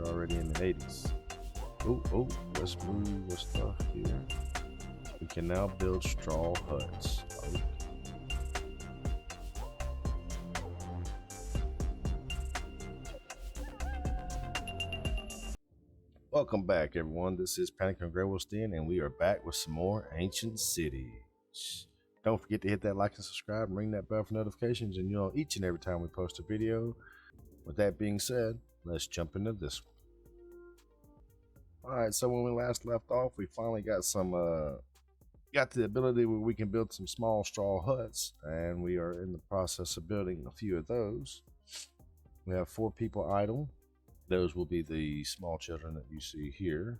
already in the 80s. Oh, let's move the stuff here. We can now build straw huts. Welcome back, everyone. This is Panic on GreyWolfs Den, and we are back with some more ancient cities. Don't forget to hit that like and subscribe and ring that bell for notifications, and you'll know each and every time we post a video. With that being said, let's jump into this one. Alright, so when we last left off, we finally got got the ability where we can build some small straw huts, and we are in the process of building a few of those. We have 4 people idle. Those will be the small children that you see here.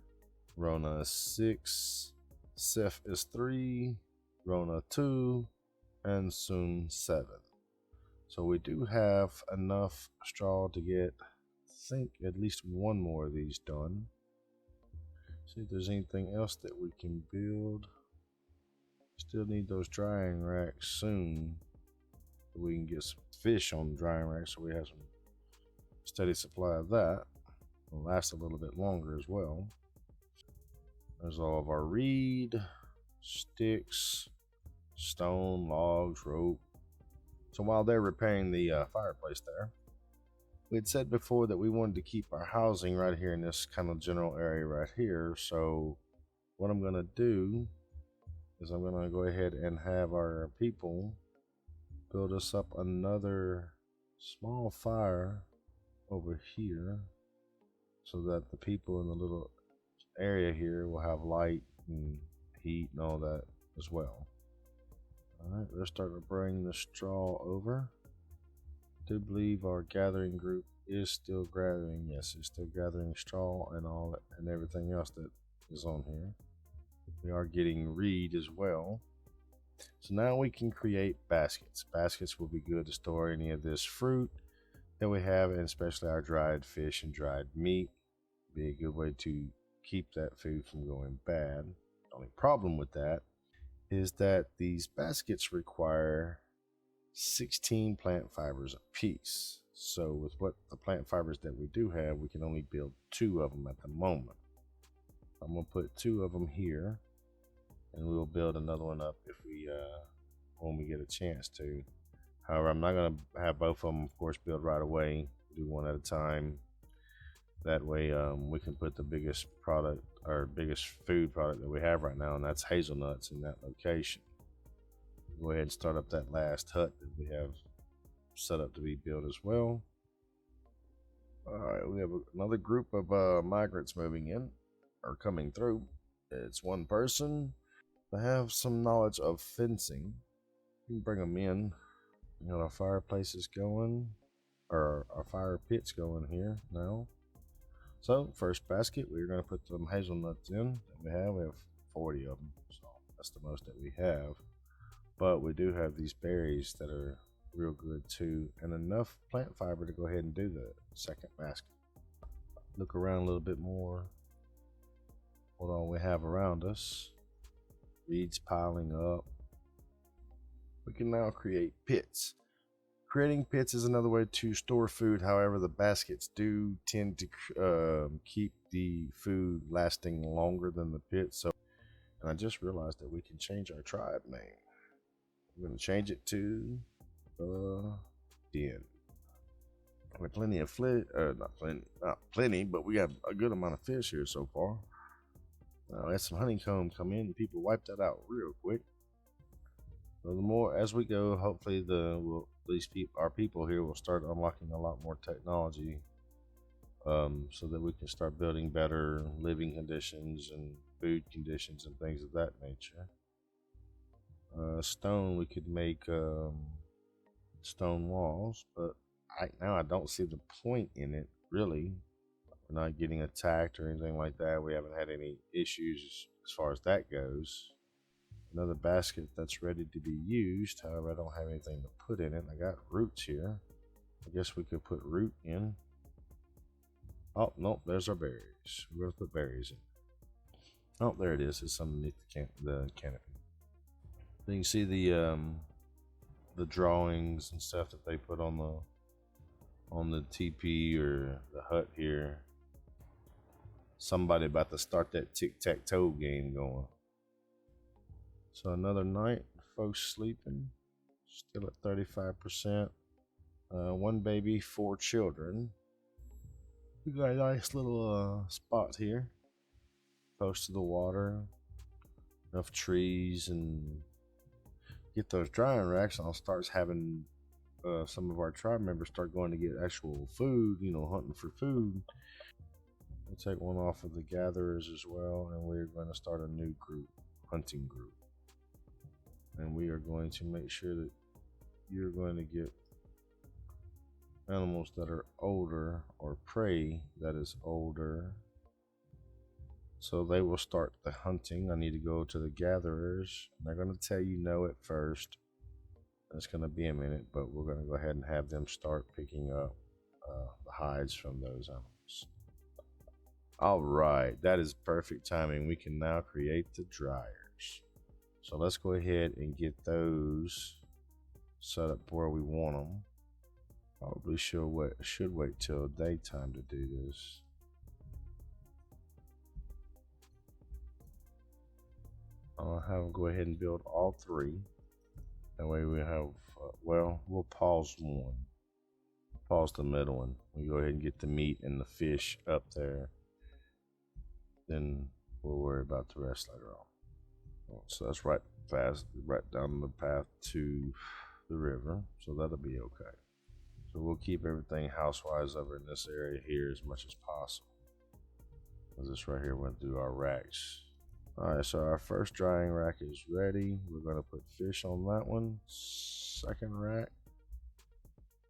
Rona 6, Seth is 3, Rona 2, and Soon 7. So we do have enough straw to get, I think, at least one more of these done. See if there's anything else that we can build. Still need those drying racks soon. We can get some fish on the drying racks so we have some steady supply of that. It'll last a little bit longer as well. There's all of our reed, sticks, stone, logs, rope. So while they're repairing the fireplace there, we had said before that we wanted to keep our housing right here in this kind of general area right here. So what I'm going to do is I'm going to go ahead and have our people build us up another small fire over here so that the people in the little area here will have light and heat and all that as well. Alright, let's start to bring the straw over. I do believe our gathering group is still gathering. Yes, it's still gathering straw and all that, and everything else that is on here. We are getting reed as well. So now we can create baskets. Baskets will be good to store any of this fruit that we have, and especially our dried fish and dried meat. Be a good way to keep that food from going bad. The only problem with that is that these baskets require 16 plant fibers a piece. So with what the plant fibers that we do have, we can only build 2 of them at the moment. I'm going to put 2 of them here, and we'll build another one up if we when we get a chance to. However, I'm not going to have both of them, of course, build right away. Do one at a time. That way we can put the biggest product, or biggest food product that we have right now, and that's hazelnuts in that location. Go ahead and start up that last hut that we have set up to be built as well. Alright, we have another group of migrants moving in, or coming through. It's one person. They have some knowledge of fencing. You can bring them in. You know, our fireplaces going, or our fire pits going here now. So first basket, we're going to put some hazelnuts in that we have. We have 40 of them, so that's the most that we have. But we do have these berries that are real good too, and enough plant fiber to go ahead and do the second basket. Look around a little bit more. What all we have around us. Reeds piling up. We can now create pits. Creating pits is another way to store food. However, the baskets do tend to keep the food lasting longer than the pit. So, and I just realized that we can change our tribe name. I'm going to change it to Den. With plenty of not plenty, but we have a good amount of fish here so far. We had some honeycomb come in, and people wiped that out real quick. So the more as we go, hopefully our people here will start unlocking a lot more technology, so that we can start building better living conditions and food conditions and things of that nature. Stone, we could make stone walls, but right now I don't see the point in it really. We're not getting attacked or anything like that. We haven't had any issues as far as that goes. Another basket that's ready to be used. However, I don't have anything to put in it. I got roots here. I guess we could put root in. Oh, nope, there's our berries. We're going to put berries in. Oh, there it is. It's underneath the canopy. So you can see the drawings and stuff that they put on the TP or the hut here. Somebody about to start that tic-tac-toe game going. So another night, folks sleeping, still at 35%. One baby, 4 children. We got a nice little spot here, close to the water, enough trees, and get those drying racks. And I'll start having some of our tribe members start going to get actual food, hunting for food. We'll take one off of the gatherers as well, and we're going to start a new group, hunting group. And we are going to make sure that you're going to get animals that are older, or prey that is older. So they will start the hunting. I need to go to the gatherers. They're going to tell you no at first. It's going to be a minute, but we're going to go ahead and have them start picking up the hides from those animals. All right, that is perfect timing. We can now create the dryers. So let's go ahead and get those set up where we want them. Probably should wait till daytime to do this. I'll have them go ahead and build all 3. That way we have, we'll pause one. Pause the middle one. We go ahead and get the meat and the fish up there. Then we'll worry about the rest later on. So that's right down the path to the river. So that'll be okay. So we'll keep everything housewise over in this area here as much as possible. This right here, we're going to do our racks. Alright, so our first drying rack is ready. We're going to put fish on that one. Second rack,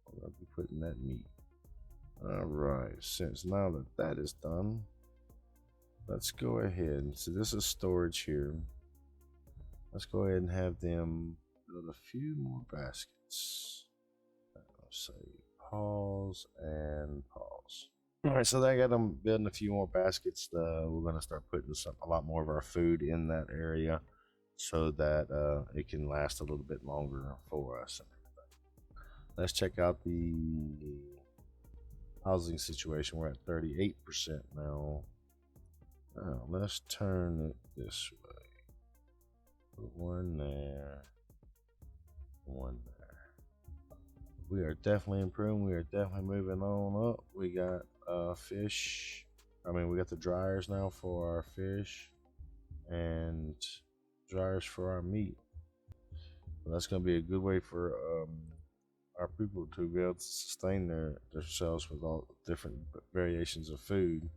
we're going to be putting that meat. Alright, since now that is done, let's go ahead. So this is storage here. Let's go ahead and have them build a few more baskets. Say pause and pause. All right, so I got them building a few more baskets. We're going to start putting a lot more of our food in that area so that it can last a little bit longer for us and everything. Let's check out the housing situation. We're at 38% now. Let's turn it this way. Put one there, one there. We are definitely improving. We are definitely moving on up. We got fish. We got the dryers now for our fish and dryers for our meat. So that's going to be a good way for our people to be able to sustain themselves with all different variations of food.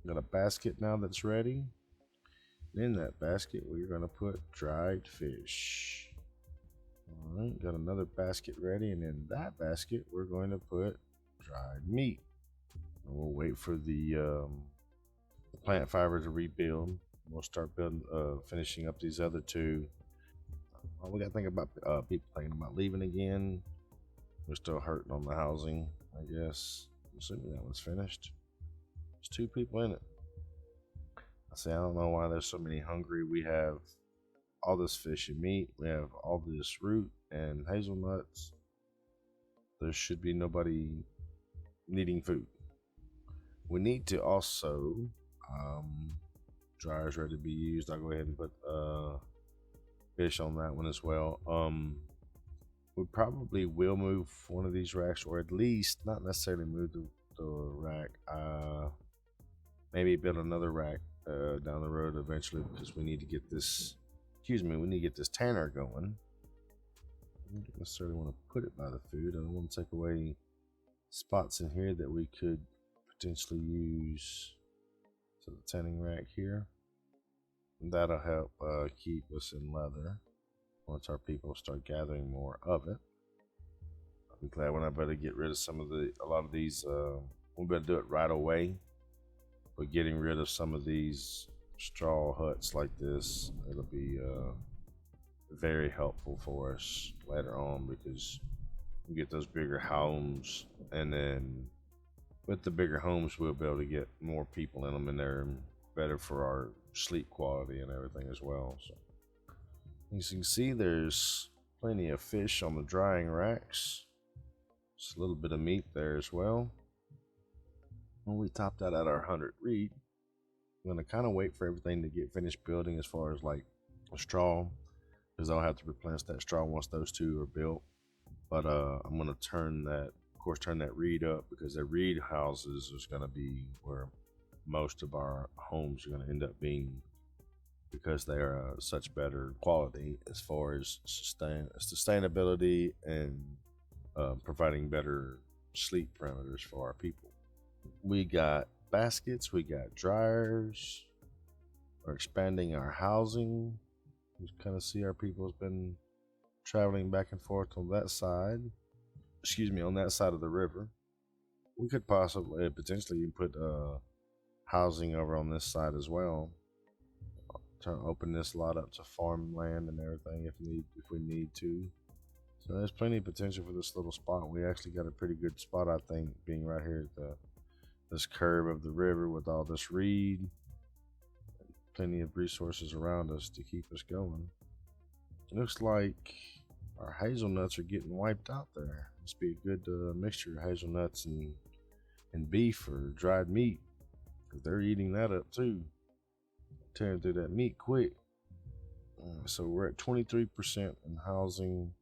Got a basket now that's ready. In that basket, we're going to put dried fish. All right, got another basket ready, and in that basket, we're going to put dried meat. And we'll wait for the plant fiber to rebuild. We'll start finishing up these other 2. We got to think about people thinking about leaving again. We're still hurting on the housing, I guess. Assuming that one's finished. There's 2 people in it. I don't know why there's so many hungry. We have all this fish and meat. We have all this root and hazelnuts. There should be nobody needing food. We need to also dryers ready to be used. I'll go ahead and put fish on that one as well. We probably will move one of these racks, or at least not necessarily move the rack. Maybe build another rack down the road eventually, because we need to get this. We need to get this tanner going. I don't necessarily want to put it by the food. I don't want to take away spots in here that we could potentially use. So the tanning rack here. And that'll help keep us in leather once our people start gathering more of it. I'm glad when I better get rid of a lot of these. We better do it right away. But getting rid of some of these straw huts like this, it'll be very helpful for us later on, because we get those bigger homes, and then with the bigger homes we'll be able to get more people in them, and they're better for our sleep quality and everything as well. So as you can see, there's plenty of fish on the drying racks. Just a little bit of meat there as well. When we topped out at our 100 reed, I'm gonna kind of wait for everything to get finished building as far as like a straw, because I'll have to replenish that straw once those two are built. But I'm gonna turn that, of course, turn that reed up, because the reed houses is gonna be where most of our homes are gonna end up being, because they are such better quality as far as sustainability and providing better sleep parameters for our people. We got baskets, we got dryers. We're expanding our housing. You kind of see our people's been traveling back and forth on that side. Excuse me, on that side of the river. We could possibly, potentially, put housing over on this side as well. Open this lot up to farmland and everything if we need to. So there's plenty of potential for this little spot. We actually got a pretty good spot, I think, being right here at this curve of the river with all this reed. Plenty of resources around us to keep us going. It looks like our hazelnuts are getting wiped out there. Must be a good mixture of hazelnuts and beef or dried meat, because they're eating that up too. Tearing through that meat quick. So we're at 23% in housing.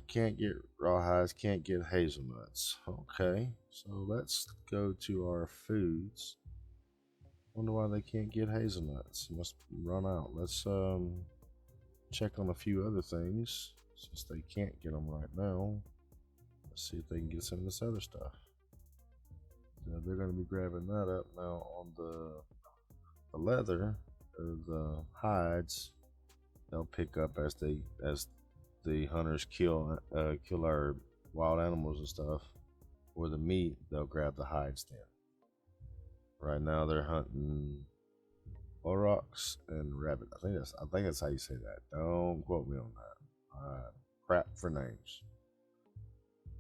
Can't get rawhides, can't get hazelnuts. Okay, so let's go to our foods. Wonder why they can't get hazelnuts. Must run out. Let's check on a few other things, since they can't get them right now. Let's see if they can get some of this other stuff. So they're going to be grabbing that up now on the leather or the hides. They'll pick up as the hunters kill our wild animals and stuff. Or the meat, they'll grab the hides then. Right now they're hunting aurochs and rabbit. I think that's how you say that. Don't quote me on that. Crap for names.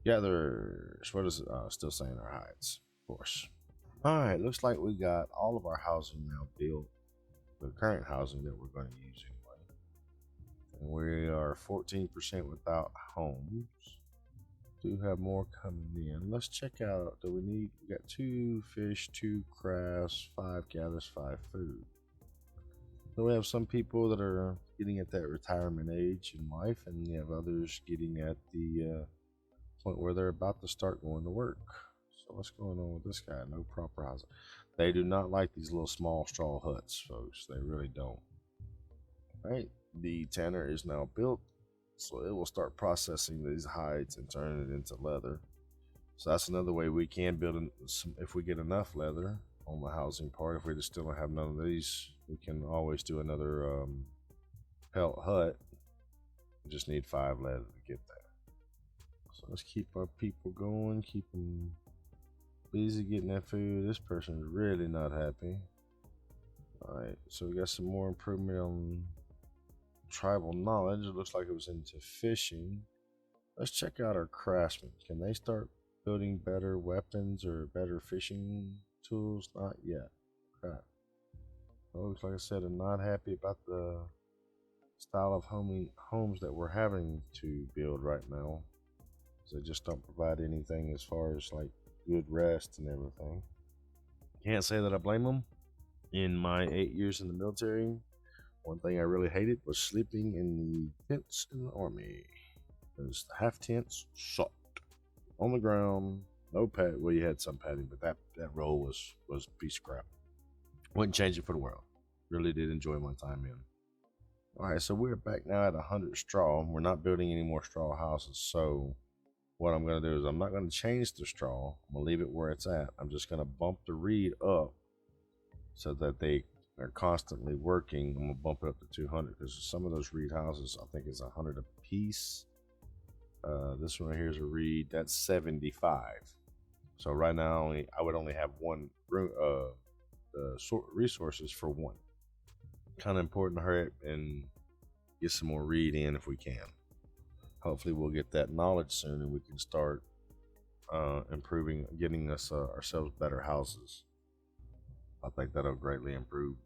Gatherers. What is it? Still saying our hides, of course. Alright, looks like we got all of our housing now built. The current housing that we're going to use anyway. And we are 14% without homes. Do have more coming in. Let's check out. We got 2 fish, 2 crafts, 5 gathers, 5 food. So we have some people that are getting at that retirement age in life, and we have others getting at the point where they're about to start going to work. So what's going on with this guy? No proper housing. They do not like these little small straw huts, folks. They really don't. All right, the tanner is now built, so it will start processing these hides and turning it into leather. So that's another way we can build if we get enough leather on the housing part. If we just still don't have none of these, we can always do another pelt hut. We just need 5 leather to get that. So let's keep our people going, keep them busy getting that food. This person's really not happy. Alright, so we got some more improvement on tribal knowledge. It looks like it was into fishing. Let's check out our craftsmen. Can they start building better weapons or better fishing tools? Not yet. Okay. Well, looks like I said, I'm not happy about the style of homes that we're having to build right now. They just don't provide anything as far as like good rest and everything. Can't say that I blame them. In my 8 years in the military, one thing I really hated was sleeping in the tents in the army. Because the half tents sucked. On the ground, no pad. Well, you had some padding, but that roll was a piece of crap. Wouldn't change it for the world. Really did enjoy my time in. Alright, so we're back now at 100 straw. We're not building any more straw houses, so what I'm going to do is I'm not going to change the straw. I'm going to leave it where it's at. I'm just going to bump the reed up so that they are constantly working. I'm going to bump it up to 200 because some of those reed houses, I think, is 100 a piece. This one right here is a reed. That's 75. So right now, I would only have one resources for one. Kind of important to hurry up and get some more reed in if we can. Hopefully we'll get that knowledge soon and we can start improving, getting us ourselves better houses. I think that'll greatly improve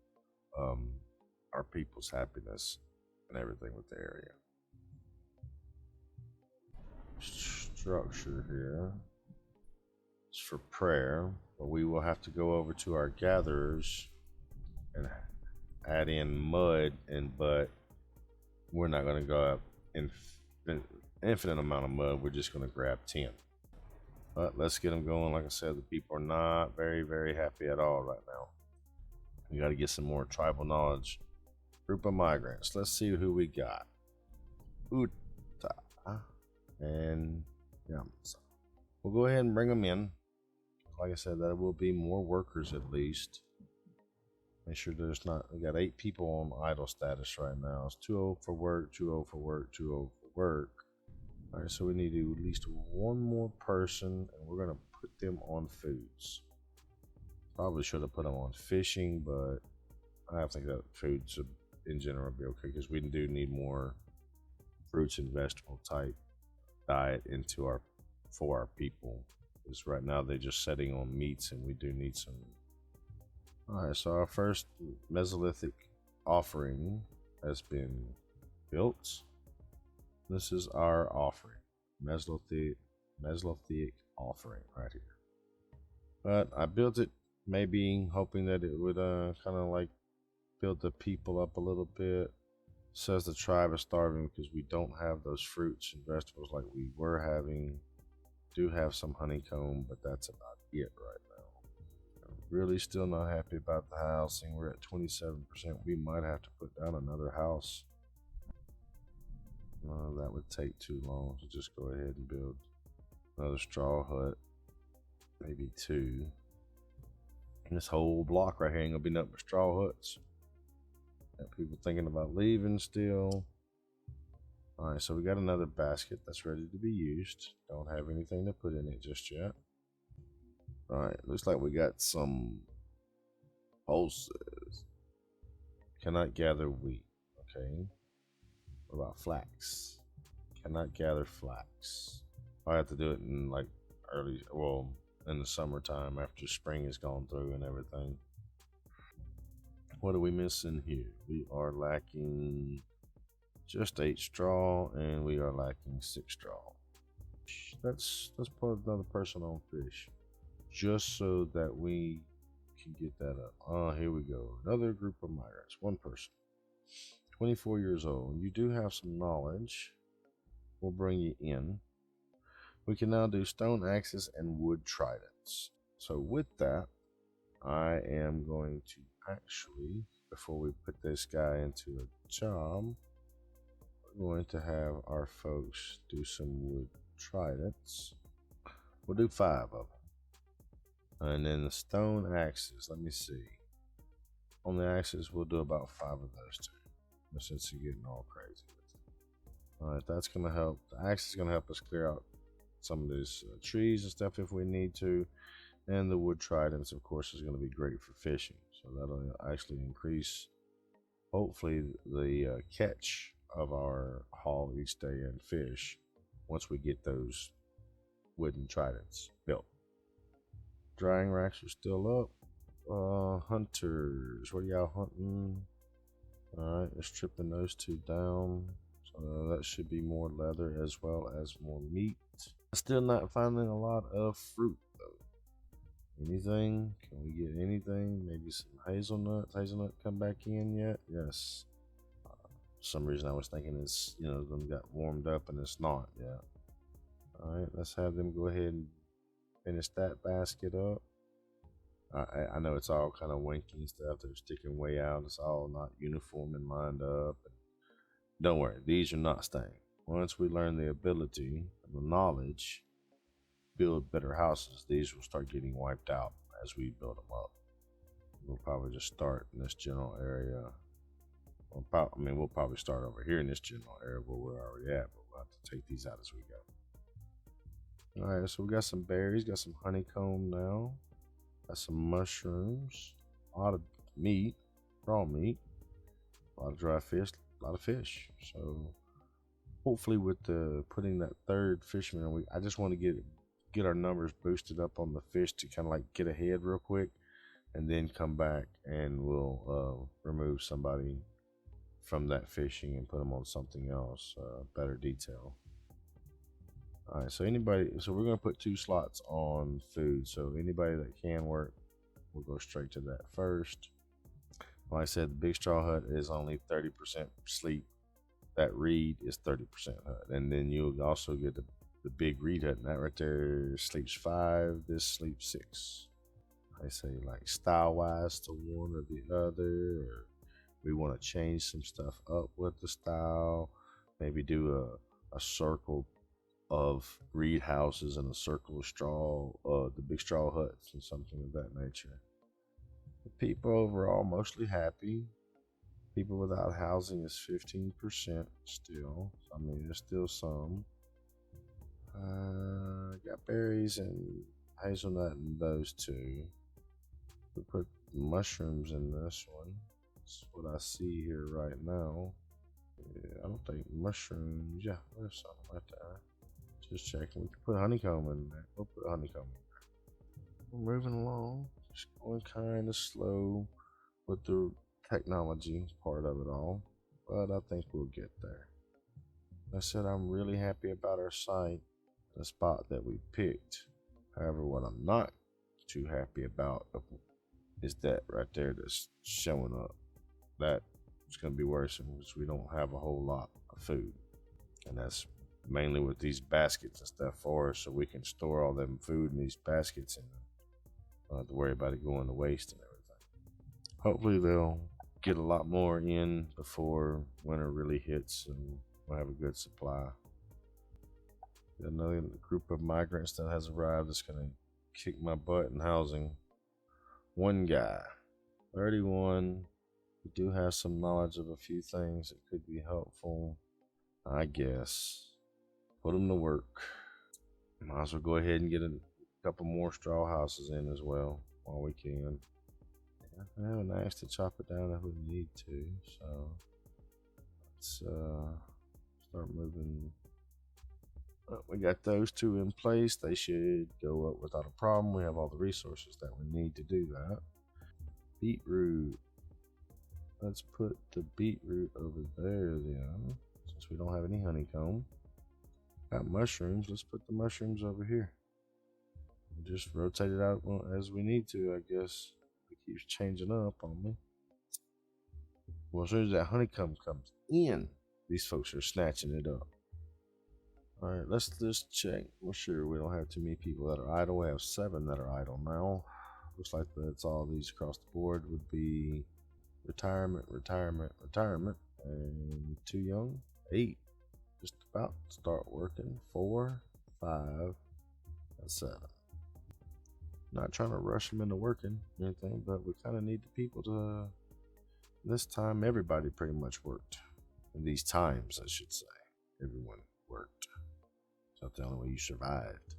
our people's happiness and everything with the area. Structure here. for prayer, but we will have to go over to our gatherers and add in mud, but we're not going to go up in infinite amount of mud. We're just going to grab 10. But let's get them going. Like I said, the people are not very, very happy at all right now. We got to get some more tribal knowledge. Group of migrants. Let's see who we got. Uta and Yams. We'll go ahead and bring them in. Like I said, there will be more workers at least. Make sure there's not. We got 8 people on idle status right now. It's 2-0 for work, 2-0 for work, 2-0 for work. All right, so we need to at least one more person, and we're gonna put them on foods. Probably should have put them on fishing, but I think that foods in general will be okay because we do need more fruits and vegetable type diet for our people. Because right now they're just setting on meats, and we do need some. All right, so our first Mesolithic offering has been built. This is our offering, Mesolithic offering right here. But I built it maybe hoping that it would kind of like build the people up a little bit. It says the tribe is starving because we don't have those fruits and vegetables like we were having. Do have some honeycomb, but that's about it right now. I'm really still not happy about the housing. We're at 27%. We might have to put down another house. That would take too long, so just go ahead and build another straw hut, maybe 2. And this whole block right here ain't gonna be nothing but straw huts. Got people thinking about leaving still. All right, so we got another basket that's ready to be used. Don't have anything to put in it just yet. All right, looks like we got some pulses. Cannot gather wheat. Okay. What about flax? Cannot gather flax. I have to do it in like in the summertime after spring has gone through and everything. What are we missing here? We are lacking just 8 straw, and we are lacking 6 straw. Let's put another person on fish, just so that we can get that up. Oh, here we go. Another group of migrants. 1 person. 24 years old. You do have some knowledge. We'll bring you in. We can now do stone axes and wood tridents. So with that, I am going to actually, before we put this guy into a job, we're going to have our folks do some wood tridents. We'll do 5 of them. And then the stone axes, let me see. On the axes, we'll do about 5 of those too. Since you're getting all crazy with it. Alright, that's going to help. The axe is going to help us clear out some of these trees and stuff if we need to. And the wood tridents, of course, is going to be great for fishing. So that'll actually increase, hopefully, the catch of our haul each day and fish once we get those wooden tridents built. Drying racks are still up. Hunters, what are y'all hunting? Alright, let's tripping those 2 down. So that should be more leather as well as more meat. Still not finding a lot of fruit though. Anything? Can we get anything? Maybe some hazelnuts. Hazelnut come back in yet? Yes. For some reason I was thinking it's, them got warmed up, and it's not yet. Alright, let's have them go ahead and finish that basket up. I know it's all kind of winky and stuff. They're sticking way out. It's all not uniform and lined up. Don't worry, these are not staying. Once we learn the ability and the knowledge, build better houses, these will start getting wiped out as we build them up. We'll probably just start in this general area. We'll probably start over here in this general area where we're already at, but we'll have to take these out as we go. All right, so we got some berries, got some honeycomb now. Got some mushrooms, a lot of meat, raw meat, a lot of dry fish, a lot of fish. So hopefully with putting that 3rd fisherman, I just want to get our numbers boosted up on the fish to kind of like get ahead real quick, and then come back and we'll remove somebody from that fishing and put them on something else, better detail. All right, so we're gonna put 2 slots on food. So anybody that can work, we'll go straight to that first. Like I said, the big straw hut is only 30% sleep. That reed is 30% hut, and then you'll also get the big reed hut. And that right there sleeps 5. This sleeps 6. I say like style wise to one or the other, or we want to change some stuff up with the style. Maybe do a circle of reed houses and a circle of straw, the big straw huts and something of that nature. The people overall mostly happy. People without housing is 15% still. I mean, there's still some. Got berries and hazelnut in those two. We put mushrooms in this one. That's what I see here right now. Yeah, I don't think mushrooms. Yeah, there's something right there. Just checking. We can put honeycomb in there. We'll put honeycomb in there. We're moving along. Just going kind of slow with the technology part of it all, but I think we'll get there. I said I'm really happy about our site, the spot that we picked. However, what I'm not too happy about is that right there that's showing up. That is going to be worse because we don't have a whole lot of food, and that's mainly with these baskets and stuff for us, so we can store all them food in these baskets and don't have to worry about it going to waste and everything. Hopefully they'll get a lot more in before winter really hits and we'll have a good supply. Got another group of migrants that has arrived that's going to kick my butt in housing. One guy, 31. We do have some knowledge of a few things that could be helpful, I guess. Put them to work. Might as well go ahead and get a couple more straw houses in as well while we can. I have an axe to chop it down if we need to, so let's start moving. We got those 2 in place. They should go up without a problem. We have all the resources that we need to do that. Beetroot. Let's put the beetroot over there then, since we don't have any honeycomb. Got mushrooms. Let's put the mushrooms over here. Just rotate it out as we need to, I guess. It keeps changing up on me. Well, as soon as that honeycomb comes in, these folks are snatching it up. All right, let's just check. We're sure we don't have too many people that are idle. We have 7 that are idle now. Looks like that's all these across the board would be retirement, retirement, retirement. And too young, 8. Just about to start working. 4, 5, and 7. Not trying to rush them into working or anything, but we kind of need the people to. This time, everybody pretty much worked. In these times, I should say, everyone worked. It's not the only way you survived.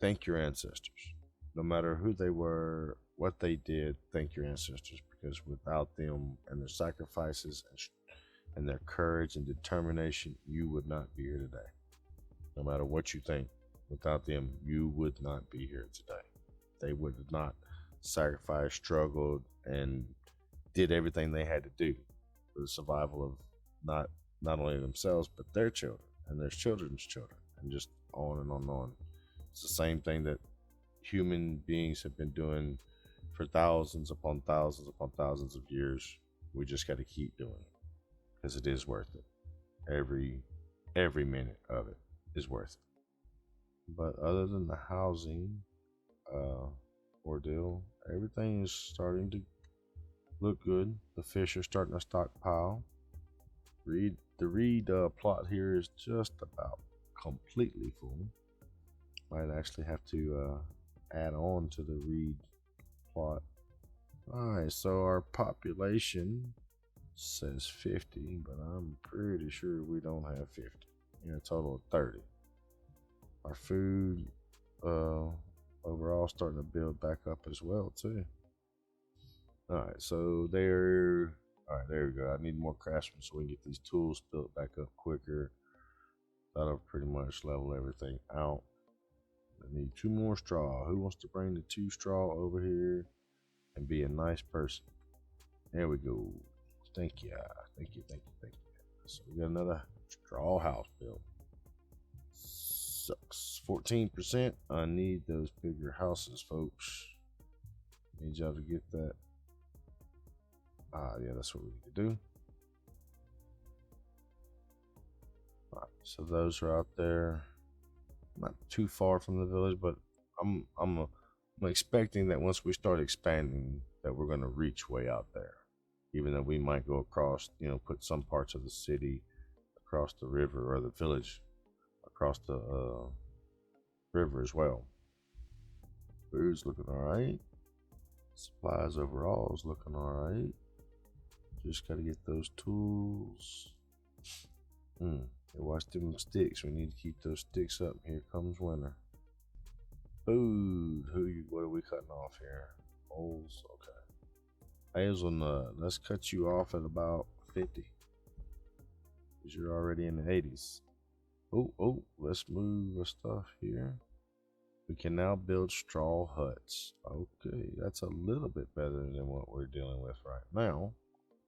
Thank your ancestors. No matter who they were, what they did, thank your ancestors, because without them and their sacrifices and their courage and determination, you would not be here today. No matter what you think, without them, you would not be here today. They would have not sacrificed, struggled, and did everything they had to do for the survival of not only themselves, but their children and their children's children, and just on and on and on. It's the same thing that human beings have been doing for thousands upon thousands upon thousands of years. We just got to keep doing it because it is worth it. Every minute of it is worth it. But other than the housing ordeal, everything is starting to look good. The fish are starting to stockpile. The reed plot here is just about completely full. Might actually have to add on to the reed plot. Alright, so our population says 50, but I'm pretty sure we don't have 50. A total of 30. Our food overall starting to build back up as well too. Alright, so there we go. I need more craftsmen so we can get these tools built back up quicker. That'll pretty much level everything out. I need 2 more straw. Who wants to bring the 2 straw over here and be a nice person? There we go. Thank you. So we got another straw house built. sucks. 14%. I need those bigger houses, folks. Need y'all to get that. Yeah, that's what we need to do. All right, so those are out there, not too far from the village, but I'm expecting that once we start expanding, that we're going to reach way out there. Even though we might go across, you know, put some parts of the city across the river, or the village across the river as well. Food's looking all right. Supplies overall is looking all right. Just got to get those tools. Watch them sticks. We need to keep those sticks up. Here comes winter. Food. What are we cutting off here? Moles. Okay. Hazelnut. Let's cut you off at about 50. Because you're already in the 80s. Oh, let's move the stuff here. We can now build straw huts. Okay, that's a little bit better than what we're dealing with right now.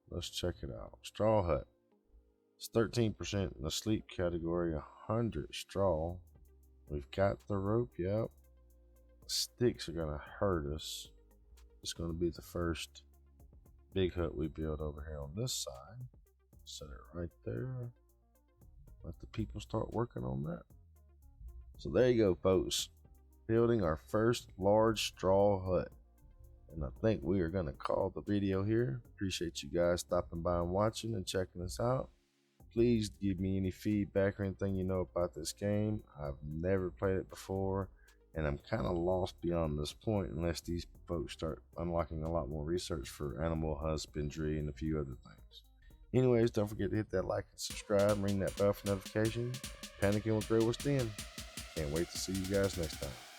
Let's check it out. Straw hut. It's 13% in the sleep category, 100 straw. We've got the rope, yep. Sticks are gonna hurt us. It's gonna be the first big hut we build over here on this side. Set it right there. Let the people start working on that. So there you go, folks. Building our first large straw hut. And I think we are going to call the video here. Appreciate you guys stopping by and watching and checking us out. Please give me any feedback or anything you know about this game. I've never played it before, and I'm kind of lost beyond this point unless these folks start unlocking a lot more research for animal husbandry and a few other things. Anyways, don't forget to hit that like and subscribe and ring that bell for notification. Panicking with GreyWolfs Den. Can't wait to see you guys next time.